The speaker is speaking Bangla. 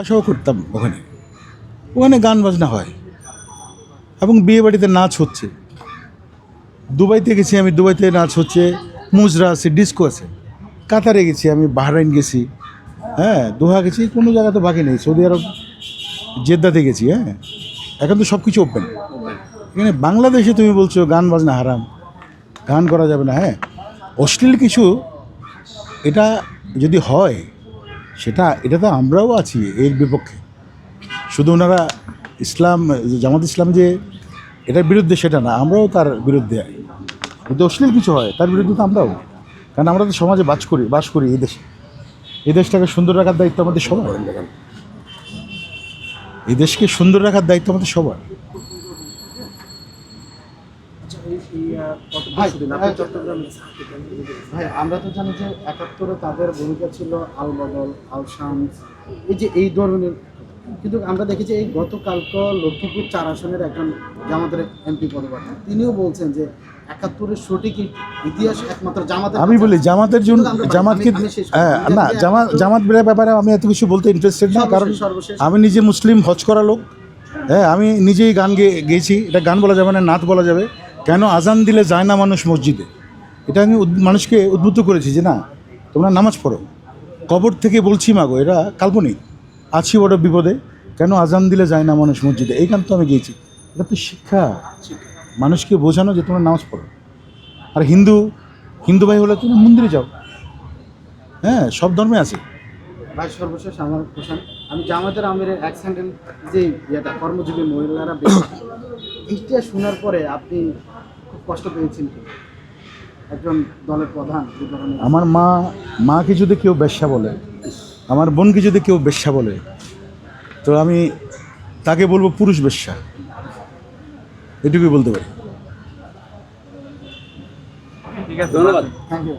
আশাও করতাম ওখানে ওখানে গান বাজনা হয় এবং বিয়ে বাড়িতে নাচ হচ্ছে। দুবাইতে গেছি আমি, দুবাইতে নাচ হচ্ছে, মুজরা আছে, ডিস্কো আছে। কাতারে গেছি আমি, বাহরাইন গেছি, হ্যাঁ, দোহা গেছি, কোনো জায়গা তো বাকি নেই। সৌদি আরব জেদ্দাতে গেছি, হ্যাঁ। এখন তো সব কিছু ওপেন। এখানে বাংলাদেশে তুমি বলছো গান বাজনা হারাম, গান করা যাবে না, হ্যাঁ। অশ্লীল কিছু এটা যদি হয় এটা তো আমরাও আছি এর বিপক্ষে। শুধু ওনারা ইসলাম, জামাত ইসলাম যে এটার বিরুদ্ধে সেটা না, আমরাও তার বিরুদ্ধে। যদি অশ্লীল কিছু হয় তার বিরুদ্ধে তো আমরাও, কারণ আমরা তো সমাজে বাস করি এই দেশে। এই দেশটাকে সুন্দর রাখার দায়িত্ব আমাদের সবার। এই দেশকে সুন্দর রাখার দায়িত্ব আমাদের সবার। ভাই, আমরা তো জানি যে ৭১-এ তাদের ভূমিকা ছিল আল বদল, আল শামস, এই ধরনের। কিন্তু আমরা দেখি যে এই গতকালকে লক্ষ্মীপুর ৪ আসনের একজন জামাতের এমপি পদপ্রার্থী, তিনিও বলছেন যে ৭১-এর সঠিক ইতিহাস একমাত্র জামাতের। আমি বলি জামাতের জন্য, জামাতকে, হ্যাঁ, না, জামাত ব্যাপারে আমি এত কিছু বলতে ইন্টারেস্টেড না, কারণ আমি নিজে মুসলিম, হজ করা লোক, হ্যাঁ। আমি নিজেই গান গেয়েছি। এটা গান বলা যাবে না, নাচ বলা যাবে। কেন আজান দিলে যায় না মানুষ মসজিদে, এটা আমি মানুষকে উদ্বুদ্ধ করেছি যে না, তোমরা নামাজ পড়ো। কবর থেকে বলছি মাগো, এটা কাল্পনিক, আছি বড় বিপদে, কেন আজান দিলে যায় না মানুষ মসজিদে, এই গান তো আমি গেয়েছি। এটা তো শিক্ষা, মানুষকে বোঝানো যে তোমরা নামাজ পড়ো। আর হিন্দু ভাই হলে তুমি মন্দিরে যাও, হ্যাঁ, সব ধর্মে আছে। ভাই, সর্বশেষ আমার প্রশ্ন, আমি জামাতের আমিরের অ্যাক্সিডেন্ট যে কর্মজীবী মহিলারা এইটা শোনার পরে আপনি খুব কষ্ট পেয়েছেন কি? একজন দলের প্রধান যে ধরনের। আমার মাকে যদি কেউ বেশ্যা বলে, আমার বোনকে যদি কেউ বেশ্যা বলে, তো আমি তাকে বলবো পুরুষ বেশ্যা, এটুকুই বলতে পারি। ঠিক আছে, ধন্যবাদ। Thank you.